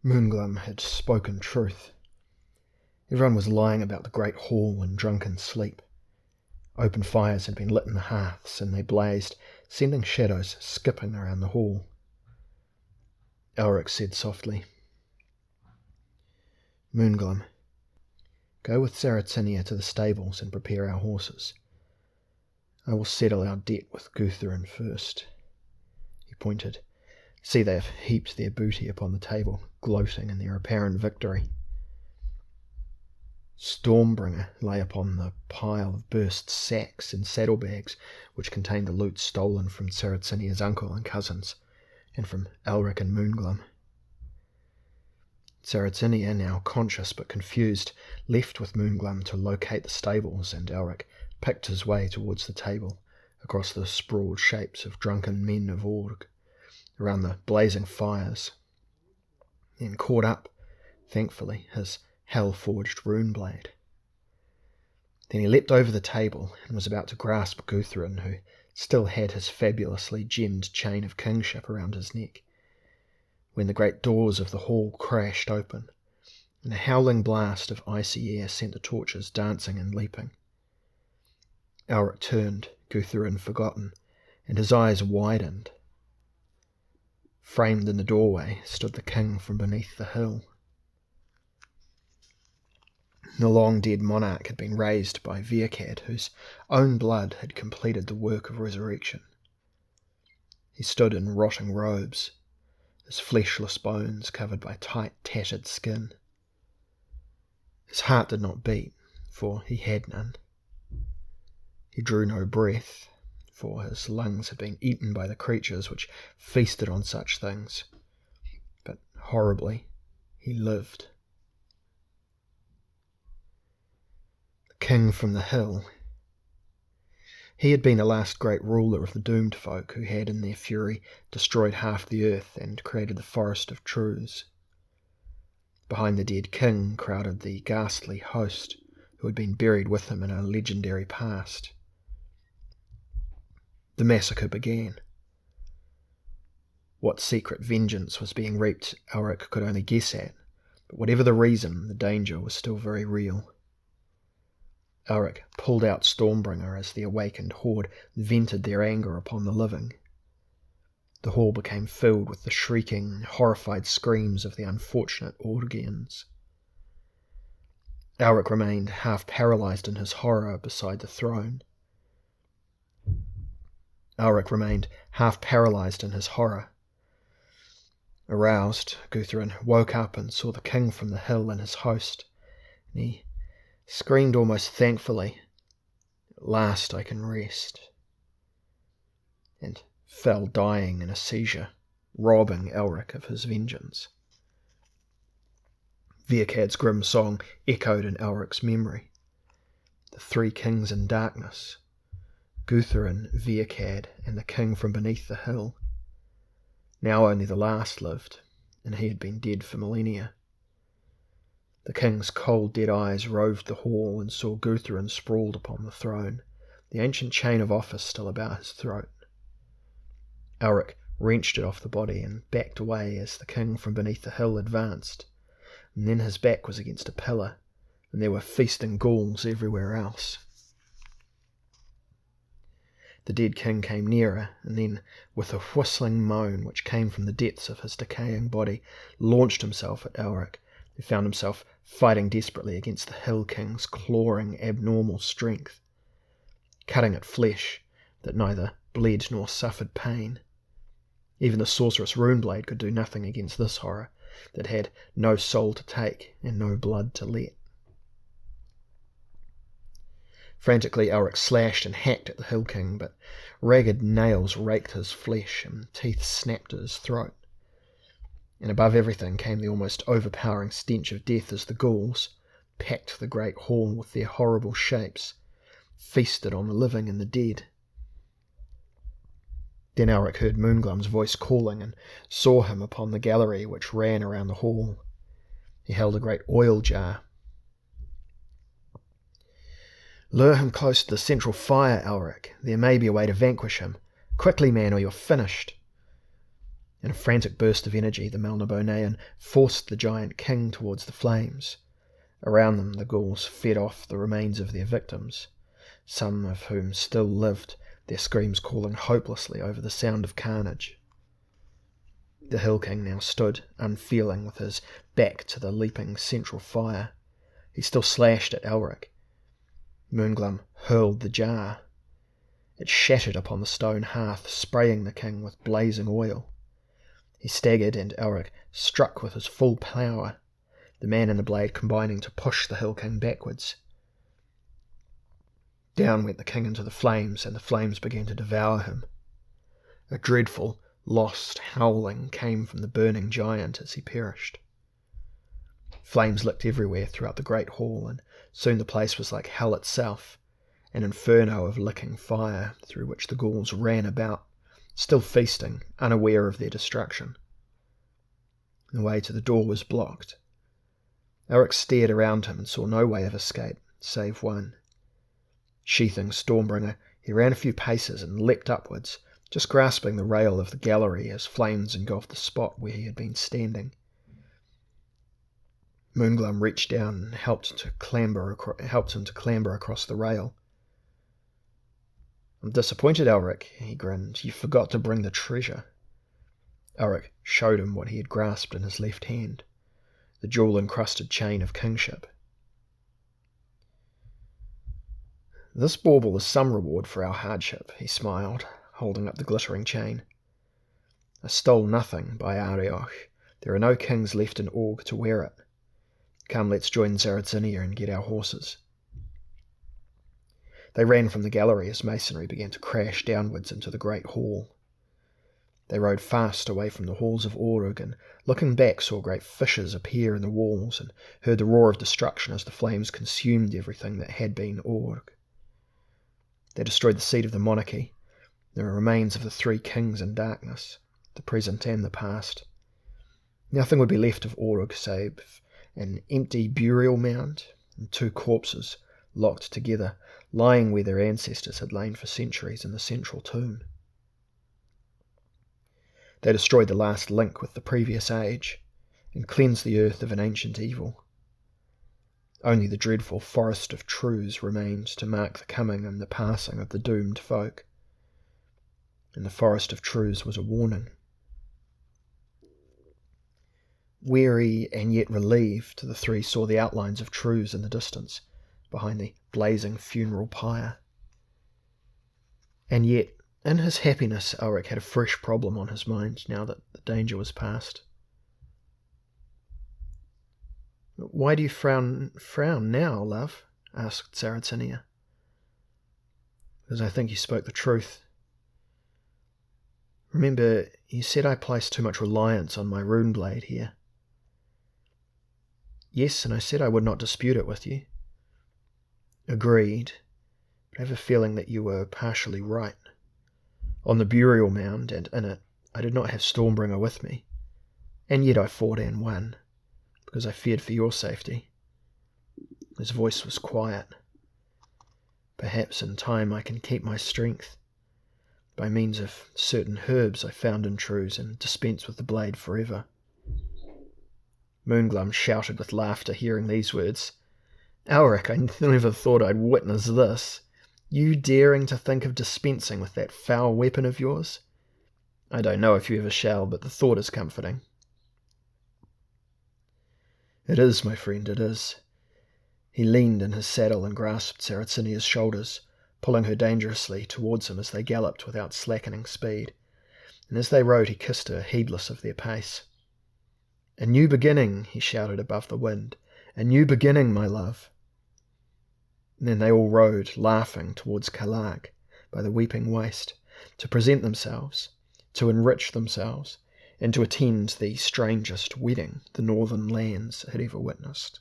Moonglum had spoken truth. Everyone was lying about the great hall in drunken sleep. Open fires had been lit in the hearths, and they blazed, sending shadows skipping around the hall. Elric said softly, "Moonglum, go with Saratinia to the stables and prepare our horses. I will settle our debt with Guthrum first." He pointed. "See, they have heaped their booty upon the table, gloating in their apparent victory." Stormbringer lay upon the pile of burst sacks and saddlebags which contained the loot stolen from Saratinia's uncle and cousins, and from Elric and Moonglum. Saratinia, now conscious but confused, left with Moonglum to locate the stables, and Elric picked his way towards the table, across the sprawled shapes of drunken men of Org, around the blazing fires, and caught up, thankfully, his hell-forged rune blade. Then he leapt over the table and was about to grasp Guthrum, who still had his fabulously gemmed chain of kingship around his neck, when the great doors of the hall crashed open, and a howling blast of icy air sent the torches dancing and leaping. Elric turned, Guthrum forgotten, and his eyes widened. Framed in the doorway stood the king from beneath the hill. The long-dead monarch had been raised by Virkad, whose own blood had completed the work of resurrection. He stood in rotting robes, his fleshless bones covered by tight, tattered skin. His heart did not beat, for he had none. He drew no breath, for his lungs had been eaten by the creatures which feasted on such things. But horribly, he lived. King from the hill. He had been the last great ruler of the doomed folk who had in their fury destroyed half the earth and created the Forest of Truths. Behind the dead king crowded the ghastly host who had been buried with him in a legendary past. The massacre began. What secret vengeance was being reaped Elric could only guess at, but whatever the reason, the danger was still very real. Elric pulled out Stormbringer as the awakened horde vented their anger upon the living. The hall became filled with the shrieking, horrified screams of the unfortunate Orgians. Elric remained half paralysed in his horror beside the throne. Aroused, Guthrum woke up and saw the king from the hill and his host, and he screamed almost thankfully, "At last I can rest," and fell dying in a seizure, robbing Elric of his vengeance. Virkad's grim song echoed in Elric's memory. The three kings in darkness, Guthrum, Virkad, and the king from beneath the hill. Now only the last lived, and he had been dead for millennia. The king's cold dead eyes roved the hall and saw Guthrum sprawled upon the throne, the ancient chain of office still about his throat. Elric wrenched it off the body and backed away as the king from beneath the hill advanced, and then his back was against a pillar, and there were feasting ghouls everywhere else. The dead king came nearer, and then, with a whistling moan which came from the depths of his decaying body, launched himself at Elric, who found himself fighting desperately against the Hill King's clawing abnormal strength, cutting at flesh that neither bled nor suffered pain. Even the sorceress Runeblade could do nothing against this horror that had no soul to take and no blood to let. Frantically, Elric slashed and hacked at the Hill King, but ragged nails raked his flesh and teeth snapped at his throat. And above everything came the almost overpowering stench of death as the ghouls packed the great hall with their horrible shapes, feasted on the living and the dead. Then Elric heard Moonglum's voice calling and saw him upon the gallery which ran around the hall. He held a great oil jar. "Lure him close to the central fire, Elric. There may be a way to vanquish him. Quickly, man, or you're finished." In a frantic burst of energy, the Melnibonéan forced the giant king towards the flames. Around them, the ghouls fed off the remains of their victims, some of whom still lived, their screams calling hopelessly over the sound of carnage. The Hill King now stood, unfeeling, with his back to the leaping central fire. He still slashed at Elric. Moonglum hurled the jar. It shattered upon the stone hearth, spraying the king with blazing oil. He staggered, and Elric struck with his full power, the man and the blade combining to push the Hill King backwards. Down went the king into the flames, and the flames began to devour him. A dreadful, lost howling came from the burning giant as he perished. Flames licked everywhere throughout the great hall, and soon the place was like hell itself, an inferno of licking fire through which the ghouls ran about, still feasting, unaware of their destruction. The way to the door was blocked. Elric stared around him and saw no way of escape, save one. Sheathing Stormbringer, he ran a few paces and leapt upwards, just grasping the rail of the gallery as flames engulfed the spot where he had been standing. Moonglum reached down and helped him to clamber across the rail. "I'm disappointed, Elric," he grinned. "You forgot to bring the treasure." Elric showed him what he had grasped in his left hand, the jewel-encrusted chain of kingship. "This bauble is some reward for our hardship," he smiled, holding up the glittering chain. "I stole nothing by Arioch. There are no kings left in Org to wear it. Come, let's join Zarazinia and get our horses." They ran from the gallery as masonry began to crash downwards into the great hall. They rode fast away from the halls of Org, and looking back saw great fissures appear in the walls, and heard the roar of destruction as the flames consumed everything that had been Org. They destroyed the seat of the monarchy, the remains of the 3 kings in darkness, the present and the past. Nothing would be left of Org save an empty burial mound and 2 corpses locked together, lying where their ancestors had lain for centuries in the central tomb. They destroyed the last link with the previous age, and cleansed the earth of an ancient evil. Only the dreadful Forest of Trews remained to mark the coming and the passing of the doomed folk. And the Forest of Trews was a warning. Weary and yet relieved, the 3 saw the outlines of Trews in the distance, behind the blazing funeral pyre. And yet, in his happiness, Elric had a fresh problem on his mind now that the danger was past. "Why do you frown now, love?" asked Zarazinia. "Because I think you spoke the truth. Remember, you said I placed too much reliance on my rune blade here." "Yes, and I said I would not dispute it with you." "Agreed, but I have a feeling that you were partially right. On the burial mound and in it, I did not have Stormbringer with me, and yet I fought and won, because I feared for your safety." His voice was quiet. "Perhaps in time I can keep my strength, by means of certain herbs I found in Trews, and dispense with the blade forever." Moonglum shouted with laughter hearing these words. "Elric, I never thought I'd witness this. You daring to think of dispensing with that foul weapon of yours? I don't know if you ever shall, but the thought is comforting." "It is, my friend, it is." He leaned in his saddle and grasped Zarazinia's shoulders, pulling her dangerously towards him as they galloped without slackening speed, and as they rode he kissed her, heedless of their pace. "A new beginning," he shouted above the wind. "A new beginning, my love." And then they all rode, laughing, towards Kalag, by the weeping waste, to present themselves, to enrich themselves, and to attend the strangest wedding the northern lands had ever witnessed.